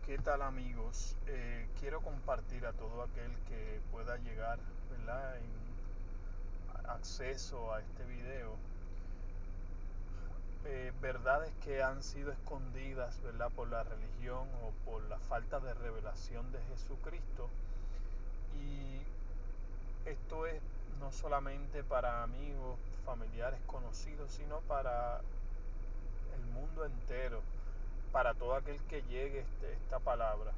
¿Qué tal, amigos? Quiero compartir a todo aquel que pueda llegar, ¿verdad?, en acceso a este video, verdades que han sido escondidas, ¿verdad?, por la religión o por la falta de revelación de Jesucristo. Y esto es no solamente para amigos, familiares, conocidos, sino para el mundo entero, para todo aquel que llegue esta palabra.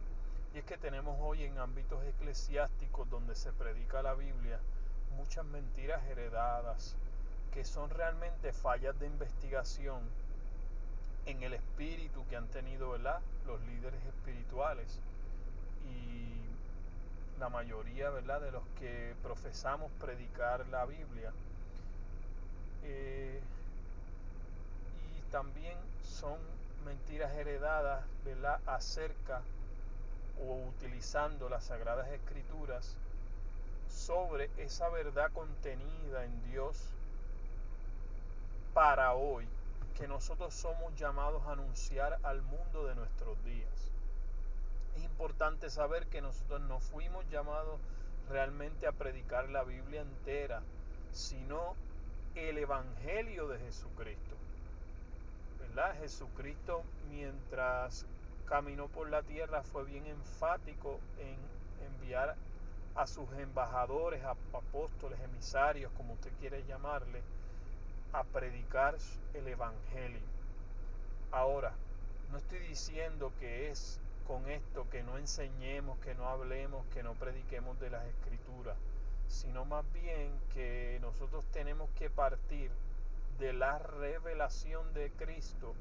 Y es que tenemos hoy en ámbitos eclesiásticos donde se predica la Biblia muchas mentiras heredadas que son realmente fallas de investigación en el espíritu que han tenido, ¿verdad?, los líderes espirituales y la mayoría, ¿verdad?, de los que profesamos predicar la Biblia. Y también son mentiras heredadas, ¿verdad?, acerca o utilizando las Sagradas Escrituras sobre esa verdad contenida en Dios para hoy, que nosotros somos llamados a anunciar al mundo de nuestros días. Es importante saber que nosotros no fuimos llamados realmente a predicar la Biblia entera, sino el Evangelio de Jesucristo, ¿verdad? Jesucristo, mientras caminó por la tierra, fue bien enfático en enviar a sus embajadores, apóstoles, emisarios, como usted quiere llamarle, a predicar el Evangelio. Ahora, no estoy diciendo que es con esto que no enseñemos, que no hablemos, que no prediquemos de las Escrituras, sino más bien que nosotros tenemos que partir de la revelación de Cristo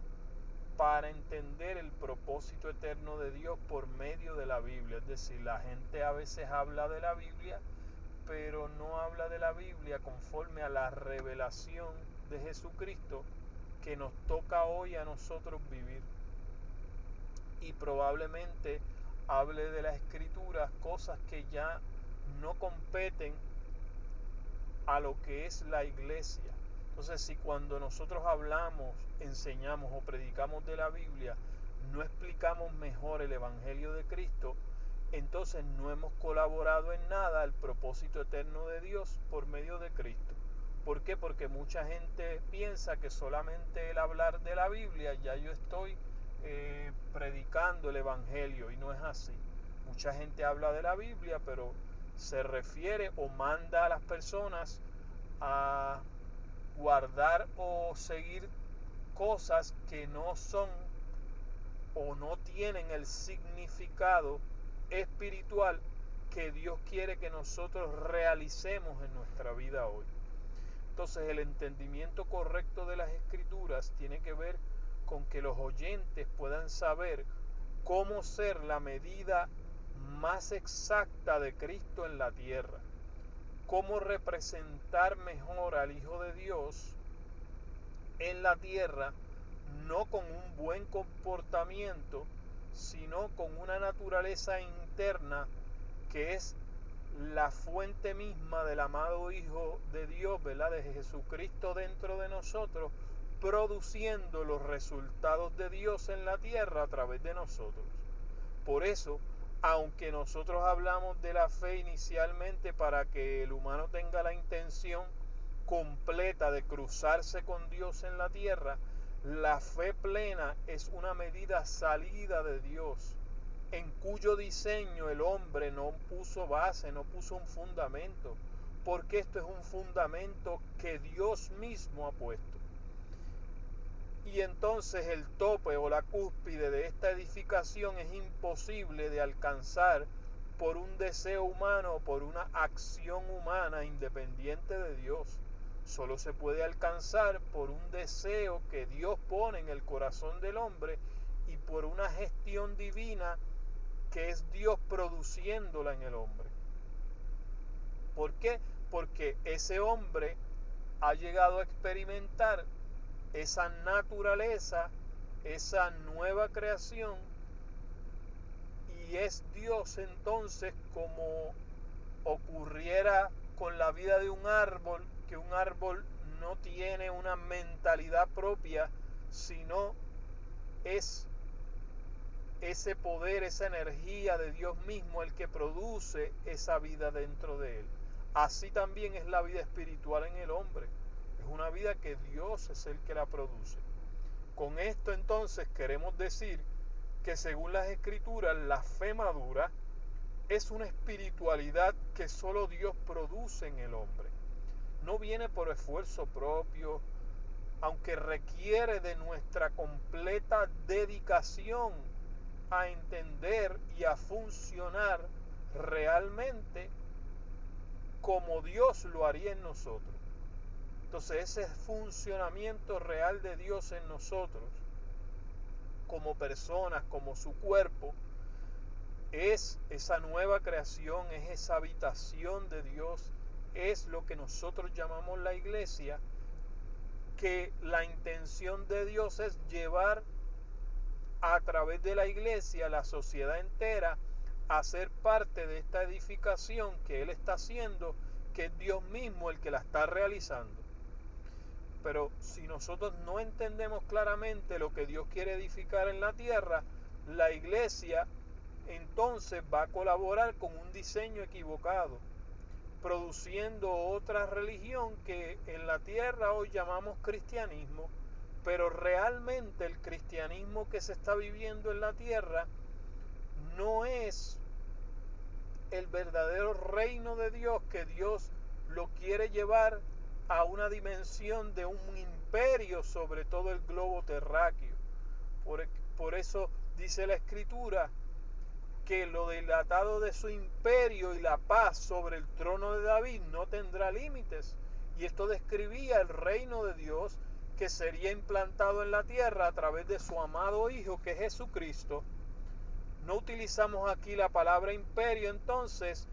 para entender el propósito eterno de Dios por medio de la Biblia. Es decir, la gente a veces habla de la Biblia, pero no habla de la Biblia conforme a la revelación de Jesucristo que nos toca hoy a nosotros vivir. Y probablemente hable de las Escrituras cosas que ya no competen a lo que es la iglesia. Entonces, si cuando nosotros hablamos, enseñamos o predicamos de la Biblia, no explicamos mejor el Evangelio de Cristo, entonces no hemos colaborado en nada al propósito eterno de Dios por medio de Cristo. ¿Por qué? Porque mucha gente piensa que solamente el hablar de la Biblia ya yo estoy predicando el Evangelio, y no es así. Mucha gente habla de la Biblia, pero se refiere o manda a las personas a guardar o seguir cosas que no son o no tienen el significado espiritual que Dios quiere que nosotros realicemos en nuestra vida hoy. Entonces, el entendimiento correcto de las Escrituras tiene que ver con que los oyentes puedan saber cómo ser la medida más exacta de Cristo en la tierra, cómo representar mejor al Hijo de Dios en la tierra, no con un buen comportamiento, sino con una naturaleza interna que es la fuente misma del amado Hijo de Dios, ¿verdad?, de Jesucristo dentro de nosotros, produciendo los resultados de Dios en la tierra a través de nosotros. Por eso, aunque nosotros hablamos de la fe inicialmente para que el humano tenga la intención completa de cruzarse con Dios en la tierra, la fe plena es una medida salida de Dios, en cuyo diseño el hombre no puso base, no puso un fundamento, porque esto es un fundamento que Dios mismo ha puesto. Y entonces el tope o la cúspide de esta edificación es imposible de alcanzar por un deseo humano o por una acción humana independiente de Dios. Solo se puede alcanzar por un deseo que Dios pone en el corazón del hombre y por una gestión divina que es Dios produciéndola en el hombre. ¿Por qué? Porque ese hombre ha llegado a experimentar esa naturaleza, esa nueva creación, y es Dios entonces, como ocurriera con la vida de un árbol, que un árbol no tiene una mentalidad propia, sino es ese poder, esa energía de Dios mismo el que produce esa vida dentro de él. Así también es la vida espiritual en el hombre. Es una vida que Dios es el que la produce. Con esto entonces queremos decir que según las Escrituras, la fe madura es una espiritualidad que solo Dios produce en el hombre. No viene por esfuerzo propio, aunque requiere de nuestra completa dedicación a entender y a funcionar realmente como Dios lo haría en nosotros. Entonces ese funcionamiento real de Dios en nosotros, como personas, como su cuerpo, es esa nueva creación, es esa habitación de Dios, es lo que nosotros llamamos la iglesia, que la intención de Dios es llevar a través de la iglesia la sociedad entera a ser parte de esta edificación que Él está haciendo, que es Dios mismo el que la está realizando. Pero si nosotros no entendemos claramente lo que Dios quiere edificar en la tierra, la iglesia entonces va a colaborar con un diseño equivocado, produciendo otra religión que en la tierra hoy llamamos cristianismo, pero realmente el cristianismo que se está viviendo en la tierra no es el verdadero reino de Dios, que Dios lo quiere llevar a una dimensión de un imperio sobre todo el globo terráqueo. Por eso dice la Escritura que lo dilatado de su imperio y la paz sobre el trono de David no tendrá límites. Y esto describía el reino de Dios que sería implantado en la tierra a través de su amado Hijo, que es Jesucristo. No utilizamos aquí la palabra imperio entonces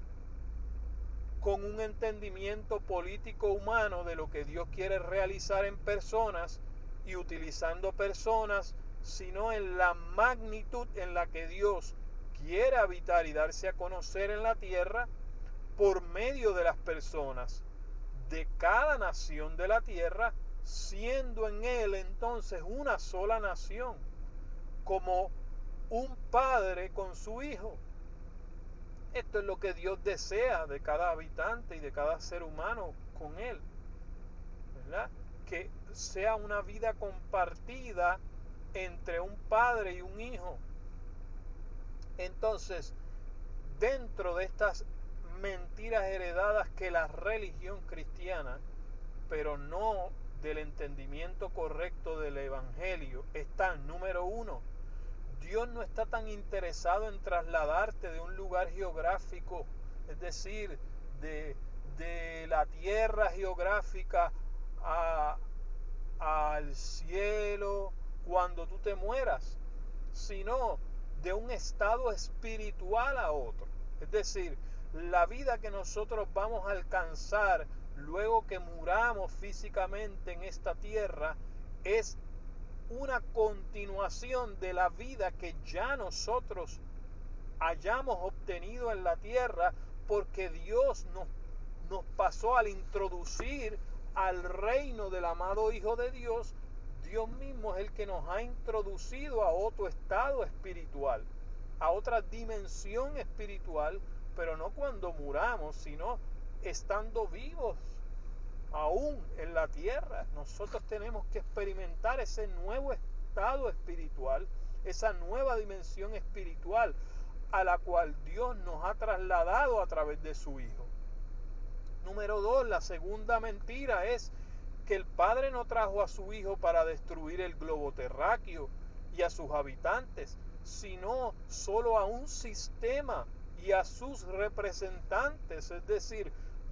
con un entendimiento político humano de lo que Dios quiere realizar en personas y utilizando personas, sino en la magnitud en la que Dios quiere habitar y darse a conocer en la tierra por medio de las personas de cada nación de la tierra, siendo en Él entonces una sola nación, como un padre con su hijo. Esto es lo que Dios desea de cada habitante y de cada ser humano con Él, ¿verdad? Que sea una vida compartida entre un padre y un hijo. Entonces, dentro de estas mentiras heredadas que la religión cristiana, pero no del entendimiento correcto del Evangelio, está, número uno, Dios no está tan interesado en trasladarte de un lugar geográfico, es decir, de la tierra geográfica al cielo cuando tú te mueras, sino de un estado espiritual a otro. Es decir, la vida que nosotros vamos a alcanzar luego que muramos físicamente en esta tierra es una continuación de la vida que ya nosotros hayamos obtenido en la tierra, porque Dios nos pasó al introducir al reino del amado Hijo de Dios. Dios mismo es el que nos ha introducido a otro estado espiritual, a otra dimensión espiritual, pero no cuando muramos, sino estando vivos aún en la tierra. Nosotros tenemos que experimentar ese nuevo estado espiritual, esa nueva dimensión espiritual a la cual Dios nos ha trasladado a través de su Hijo. Número 2, la segunda mentira es que el Padre no trajo a su Hijo para destruir el globo terráqueo y a sus habitantes, sino solo a un sistema y a sus representantes. Es decir,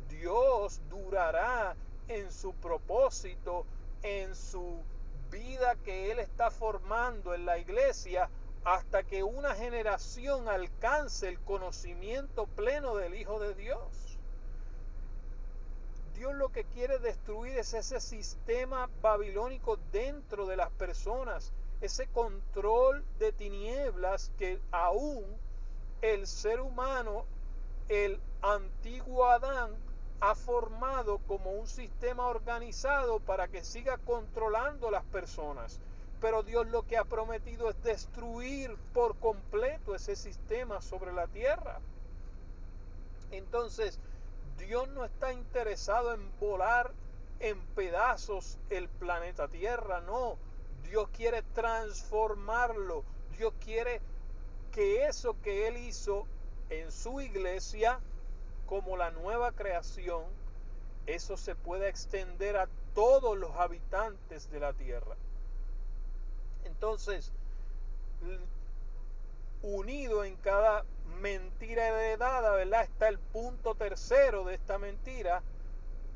Dios durará en su propósito, en su vida que Él está formando en la iglesia, hasta que una generación alcance el conocimiento pleno del Hijo de Dios. Dios lo que quiere destruir es ese sistema babilónico dentro de las personas, ese control de tinieblas que aún el ser humano, el antiguo Adán, ha formado como un sistema organizado para que siga controlando las personas. pero Dios lo que ha prometido es destruir por completo ese sistema sobre la tierra. Entonces, Dios no está interesado en volar en pedazos el planeta Tierra, no. Dios quiere transformarlo. Dios quiere que eso que Él hizo en su iglesia, como la nueva creación, eso se pueda extender a todos los habitantes de la tierra. Entonces, unido en cada mentira heredada, ¿verdad? Está el punto tercero de esta mentira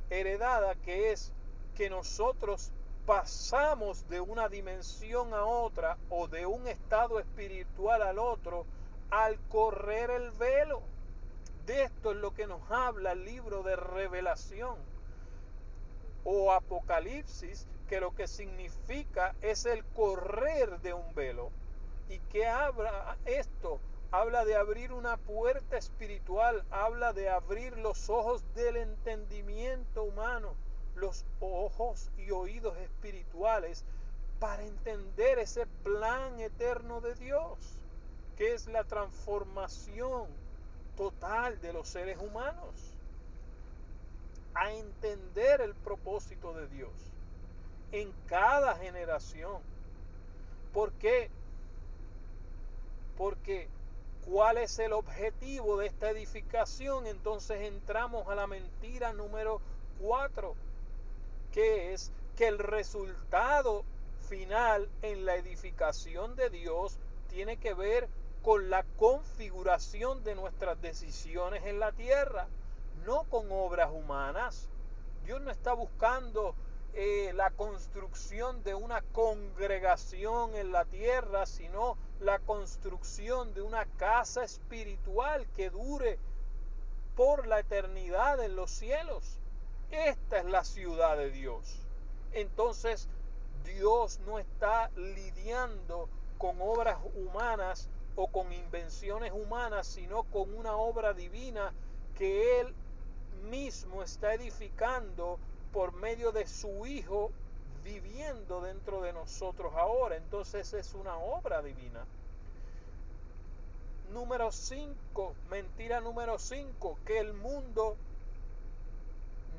heredada, que es que nosotros pasamos de una dimensión a otra o de un estado espiritual al otro al correr el velo. De esto es lo que nos habla el libro de Revelación o Apocalipsis, que lo que significa es el correr de un velo. ¿Y qué habla esto? Habla de abrir una puerta espiritual, habla de abrir los ojos del entendimiento humano, los ojos y oídos espirituales, para entender ese plan eterno de Dios, que es la transformación total de los seres humanos, a entender el propósito de Dios en cada generación. ¿Por qué? Porque ¿cuál es el objetivo de esta edificación? Entonces entramos a la mentira número 4, que es que el resultado final en la edificación de Dios tiene que ver con la configuración de nuestras decisiones en la tierra, no con obras humanas. Dios no está buscando la construcción de una congregación en la tierra, sino la construcción de una casa espiritual que dure por la eternidad en los cielos. Esta es la ciudad de Dios. Entonces, Dios no está lidiando con obras humanas o con invenciones humanas, sino con una obra divina que Él mismo está edificando por medio de su Hijo viviendo dentro de nosotros ahora. Entonces es una obra divina. Número 5, mentira número 5, que el mundo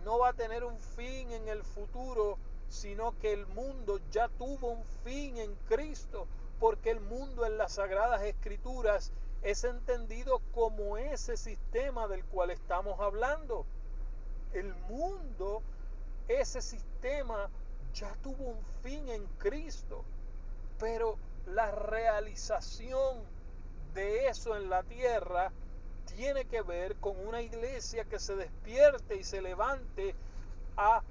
no va a tener un fin en el futuro, sino que el mundo ya tuvo un fin en Cristo, porque el mundo en las Sagradas Escrituras es entendido como ese sistema del cual estamos hablando. El mundo, ese sistema, ya tuvo un fin en Cristo, pero la realización de eso en la tierra tiene que ver con una iglesia que se despierte y se levante a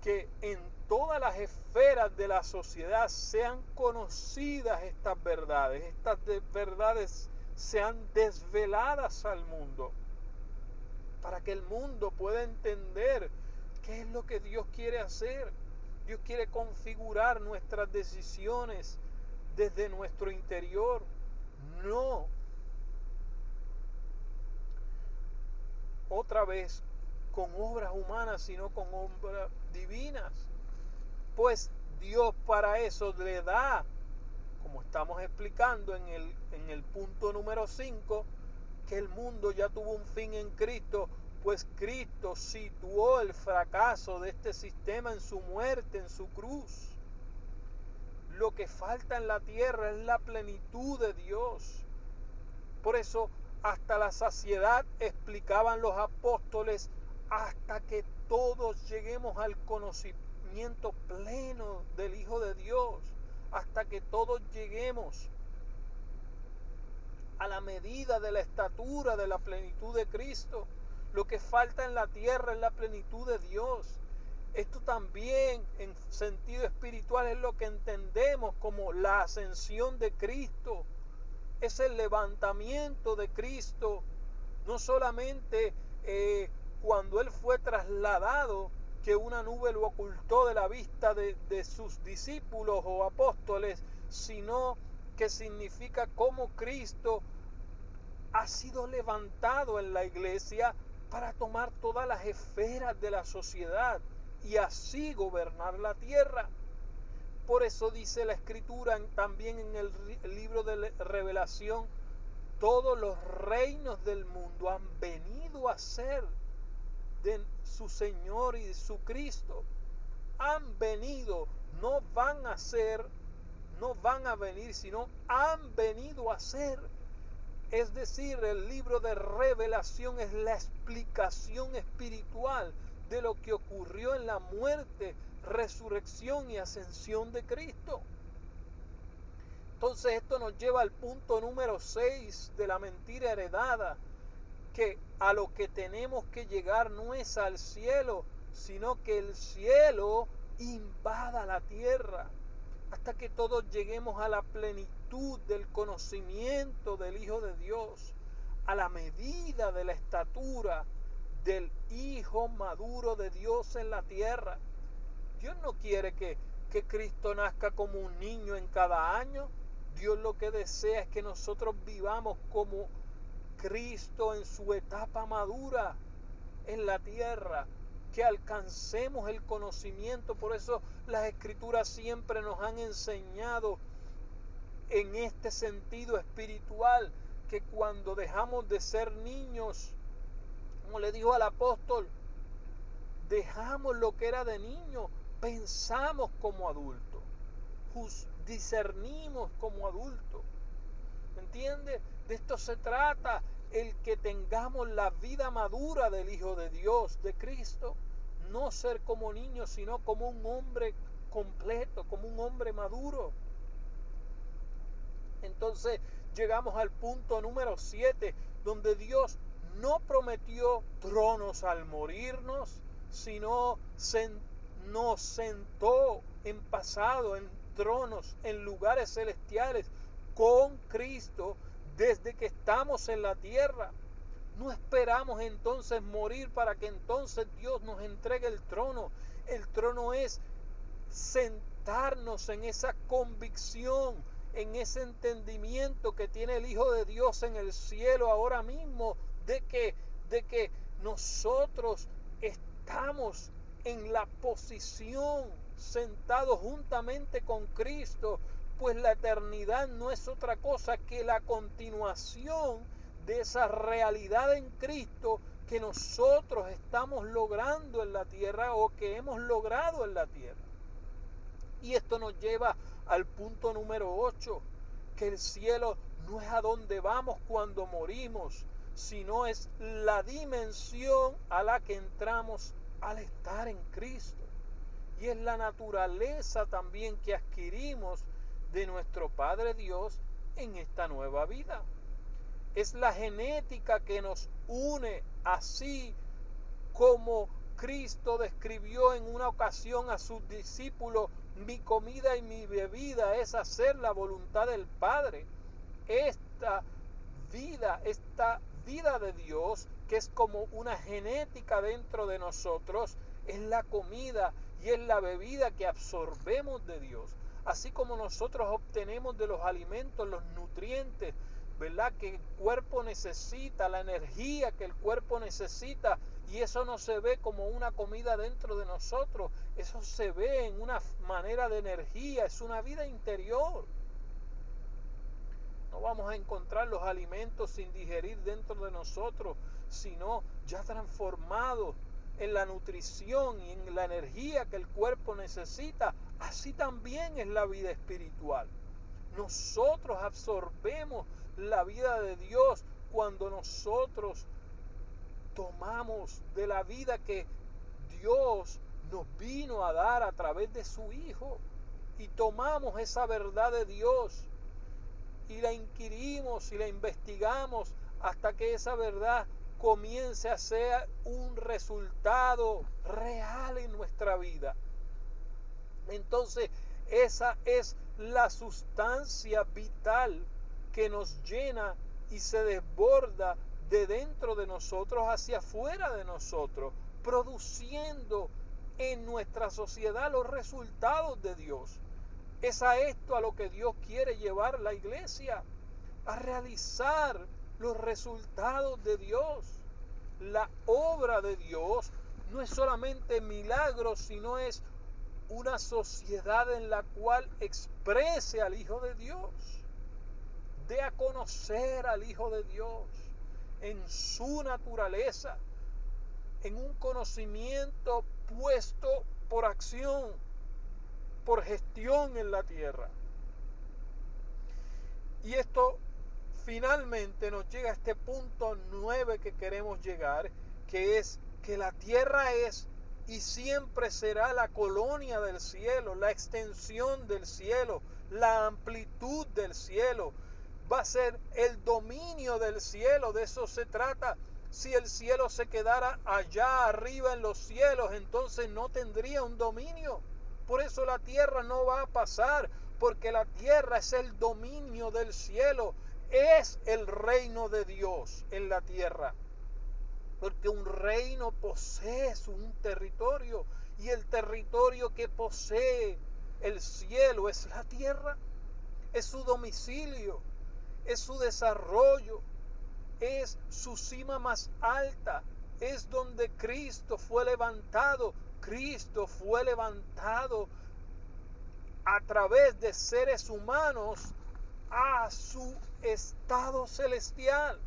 que en todas las esferas de la sociedad sean conocidas estas verdades sean desveladas al mundo, para que el mundo pueda entender qué es lo que Dios quiere hacer. Dios quiere configurar nuestras decisiones desde nuestro interior, no otra vez con obras humanas, sino con obras divinas. Pues Dios para eso le da, como estamos explicando en el punto número 5, que el mundo ya tuvo un fin en Cristo, pues Cristo situó el fracaso de este sistema en su muerte, en su cruz. Lo que falta en la tierra es la plenitud de Dios. Por eso, hasta la saciedad, explicaban los apóstoles, hasta que todos lleguemos al conocimiento pleno del Hijo de Dios, hasta que todos lleguemos a la medida de la estatura de la plenitud de Cristo. Lo que falta en la tierra es la plenitud de Dios. Esto también en sentido espiritual es lo que entendemos como la ascensión de Cristo. Es el levantamiento de Cristo, no solamente cuando Él fue trasladado, que una nube lo ocultó de la vista de sus discípulos o apóstoles, sino que significa cómo Cristo ha sido levantado en la iglesia para tomar todas las esferas de la sociedad y así gobernar la tierra. por eso dice la Escritura también en el libro de Revelación, todos los reinos del mundo han venido a ser de su Señor y de su Cristo. Han venido, no van a ser, no van a venir, sino han venido a ser. Es decir, el libro de Revelación es la explicación espiritual de lo que ocurrió en la muerte, resurrección y ascensión de Cristo. Entonces esto nos lleva al punto número 6 de la mentira heredada, que a lo que tenemos que llegar no es al cielo, sino que el cielo invada la tierra, hasta que todos lleguemos a la plenitud del conocimiento del Hijo de Dios, a la medida de la estatura del Hijo maduro de Dios en la tierra. Dios no quiere que Cristo nazca como un niño en cada año. Dios lo que desea es que nosotros vivamos como Cristo en su etapa madura en la tierra, que alcancemos el conocimiento. Por eso las Escrituras siempre nos han enseñado en este sentido espiritual, que cuando dejamos de ser niños, como le dijo al apóstol, dejamos lo que era de niño, pensamos como adultos, discernimos como adultos. ¿Me entiende? De esto se trata, el que tengamos la vida madura del Hijo de Dios, de Cristo. No ser como niños, sino como un hombre completo, como un hombre maduro. Entonces llegamos al punto número 7, donde Dios no prometió tronos al morirnos, sino nos sentó en pasado en tronos, en lugares celestiales, con Cristo desde que estamos en la tierra. No esperamos entonces morir para que entonces Dios nos entregue el trono. El trono es sentarnos en esa convicción, en ese entendimiento que tiene el Hijo de Dios en el cielo ahora mismo, de que nosotros estamos en la posición sentados juntamente con Cristo, pues la eternidad no es otra cosa que la continuación de esa realidad en Cristo que nosotros estamos logrando en la tierra, o que hemos logrado en la tierra. Y esto nos lleva al punto número 8, que el cielo no es a donde vamos cuando morimos, sino es la dimensión a la que entramos al estar en Cristo. Y es la naturaleza también que adquirimos de nuestro Padre Dios en esta nueva vida. Es la genética que nos une, así como Cristo describió en una ocasión a sus discípulos: mi comida y mi bebida es hacer la voluntad del Padre. Esta vida de Dios, que es como una genética dentro de nosotros, es la comida y es la bebida que absorbemos de Dios. Así como nosotros obtenemos de los alimentos los nutrientes, ¿verdad?, que el cuerpo necesita, la energía que el cuerpo necesita, y eso no se ve como una comida dentro de nosotros, eso se ve en una manera de energía, es una vida interior. No vamos a encontrar los alimentos sin digerir dentro de nosotros, sino ya transformados en la nutrición y en la energía que el cuerpo necesita. Así también es la vida espiritual. Nosotros absorbemos la vida de Dios cuando nosotros tomamos de la vida que Dios nos vino a dar a través de su Hijo, y tomamos esa verdad de Dios y la inquirimos y la investigamos hasta que esa verdad comience a ser un resultado real en nuestra vida. Entonces esa es la sustancia vital que nos llena y se desborda de dentro de nosotros hacia afuera de nosotros, produciendo en nuestra sociedad los resultados de Dios. Es a esto a lo que Dios quiere llevar la iglesia, a realizar los resultados de Dios. La obra de Dios no es solamente milagros, sino es una sociedad en la cual exprese al Hijo de Dios, dé a conocer al Hijo de Dios en su naturaleza, en un conocimiento puesto por acción, por gestión en la tierra. Y esto finalmente nos llega a este punto 9 que queremos llegar, que es que la tierra es y siempre será la colonia del cielo, la extensión del cielo, la amplitud del cielo. Va a ser el dominio del cielo, de eso se trata. Si el cielo se quedara allá arriba en los cielos, entonces no tendría un dominio. Por eso la tierra no va a pasar, porque la tierra es el dominio del cielo, es el reino de Dios en la tierra. Porque un reino posee un territorio, y el territorio que posee el cielo es la tierra, es su domicilio, es su desarrollo, es su cima más alta, es donde Cristo fue levantado. Cristo fue levantado a través de seres humanos a su estado celestial.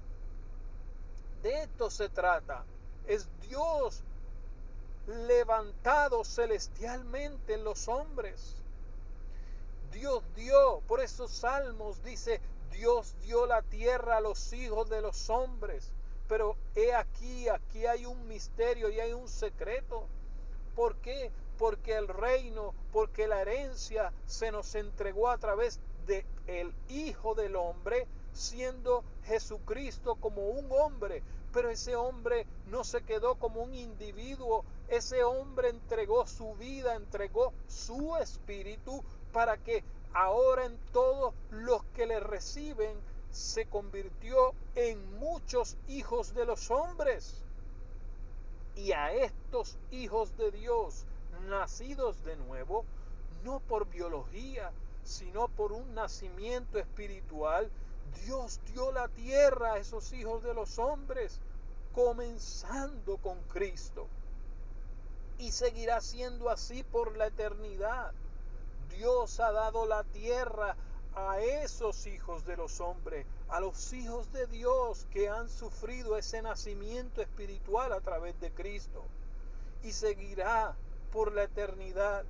De esto se trata. Es Dios levantado celestialmente en los hombres. Dios dio, por esos salmos dice, Dios dio la tierra a los hijos de los hombres. Pero he aquí hay un misterio y hay un secreto. ¿Por qué? Porque el reino, porque la herencia se nos entregó a través del Hijo del Hombre, siendo Jesucristo como un hombre. Pero ese hombre no se quedó como un individuo, ese hombre entregó su vida, entregó su espíritu, para que ahora en todos los que le reciben se convirtió en muchos hijos de los hombres. Y a estos hijos de Dios, nacidos de nuevo, no por biología, sino por un nacimiento espiritual, Dios dio la tierra a esos hijos de los hombres, comenzando con Cristo. Y seguirá siendo así por la eternidad. Dios ha dado la tierra a esos hijos de los hombres, a los hijos de Dios que han sufrido ese nacimiento espiritual a través de Cristo. Y seguirá por la eternidad.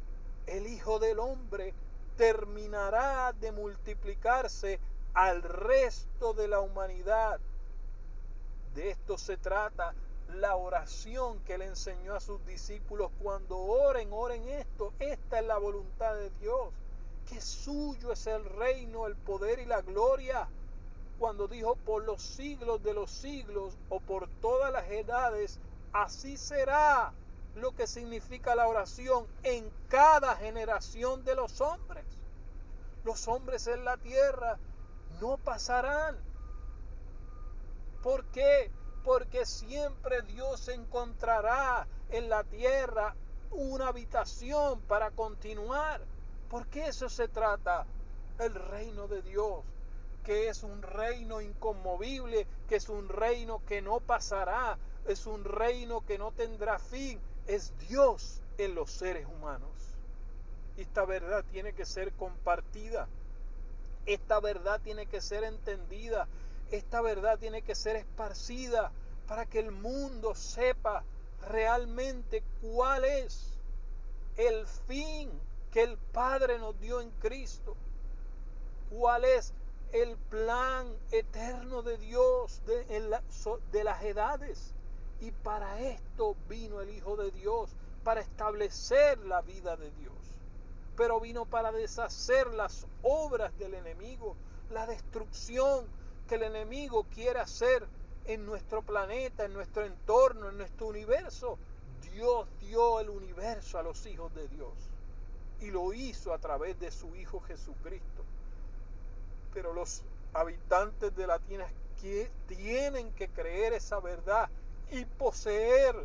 El Hijo del Hombre terminará de multiplicarse al resto de la humanidad. De esto se trata la oración que le enseñó a sus discípulos cuando oren esto. Esta es la voluntad de Dios, que suyo es el reino, el poder y la gloria. Cuando dijo por los siglos de los siglos o por todas las edades, así será, lo que significa la oración en cada generación de los hombres. Los hombres en la tierra no pasarán. ¿Por qué? Porque siempre Dios encontrará en la tierra una habitación para continuar. Porque eso se trata, el reino de Dios, que es un reino inconmovible, que es un reino que no pasará, es un reino que no tendrá fin, es Dios en los seres humanos. Esta verdad tiene que ser compartida, esta verdad tiene que ser entendida, esta verdad tiene que ser esparcida para que el mundo sepa realmente cuál es el fin que el Padre nos dio en Cristo, cuál es el plan eterno de Dios de las edades. Y para esto vino el Hijo de Dios, para establecer la vida de Dios. Pero vino para deshacer las obras del enemigo, la destrucción que el enemigo quiere hacer en nuestro planeta, en nuestro entorno, en nuestro universo. Dios dio el universo a los hijos de Dios y lo hizo a través de su Hijo Jesucristo. Pero los habitantes de la tierra tienen que creer esa verdad y poseer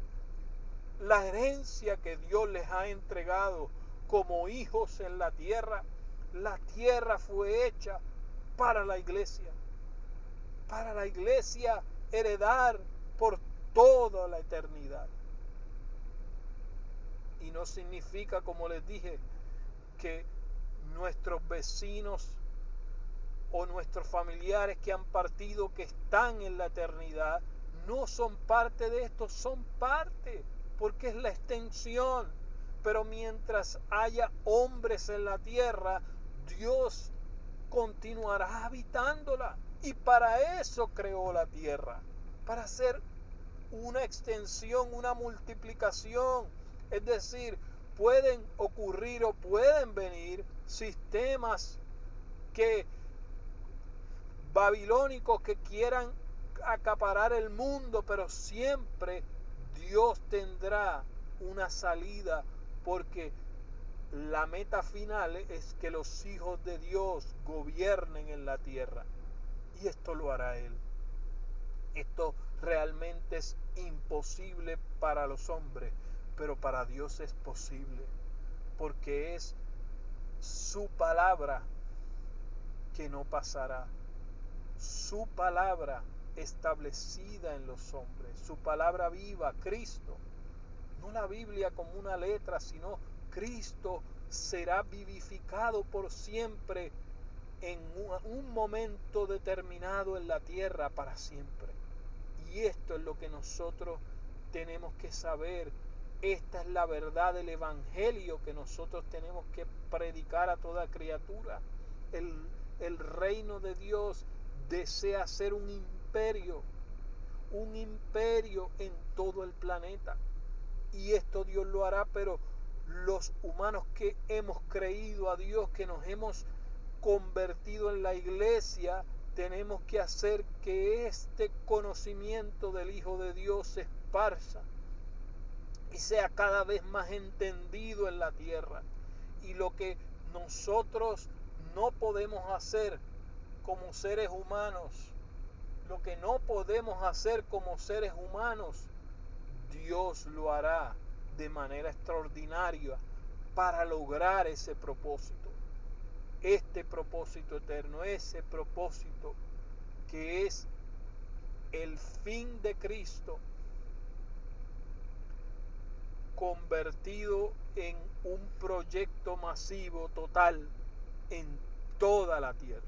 la herencia que Dios les ha entregado como hijos en la tierra. La tierra fue hecha para la iglesia heredar por toda la eternidad. Y no significa, como les dije, que nuestros vecinos o nuestros familiares que han partido, que están en la eternidad, no son parte de esto, son parte, porque es la extensión. Pero mientras haya hombres en la tierra, Dios continuará habitándola. Y para eso creó la tierra, para hacer una extensión, una multiplicación. Es decir, pueden ocurrir o pueden venir sistemas babilónicos que quieran acaparar el mundo, pero siempre Dios tendrá una salida, porque la meta final es que los hijos de Dios gobiernen en la tierra, y esto lo hará Él. Esto realmente es imposible para los hombres, pero para Dios es posible, porque es su palabra que no pasará, su palabra establecida en los hombres, su palabra viva, Cristo. No la Biblia como una letra, sino Cristo será vivificado por siempre en un momento determinado en la tierra, para siempre. Y esto es lo que nosotros tenemos que saber. Esta es la verdad del Evangelio que nosotros tenemos que predicar a toda criatura. El reino de Dios desea ser un imperio en todo el planeta. Y esto Dios lo hará, pero los humanos que hemos creído a Dios, que nos hemos convertido en la iglesia, tenemos que hacer que este conocimiento del Hijo de Dios se esparza y sea cada vez más entendido en la tierra. Y lo que nosotros no podemos hacer como seres humanos, lo que no podemos hacer como seres humanos, Dios lo hará de manera extraordinaria para lograr ese propósito. Este propósito eterno, ese propósito que es el fin de Cristo convertido en un proyecto masivo total en toda la tierra.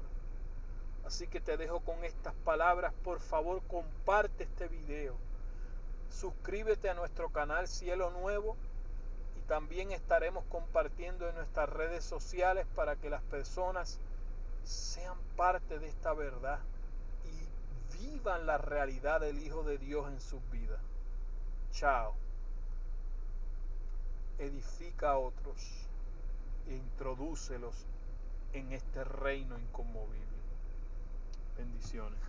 Así que te dejo con estas palabras. Por favor, comparte este video. Suscríbete a nuestro canal Cielo Nuevo, y también estaremos compartiendo en nuestras redes sociales para que las personas sean parte de esta verdad y vivan la realidad del Hijo de Dios en sus vidas. Chao. Edifica a otros e introdúcelos en este reino inconmovible. Bendiciones.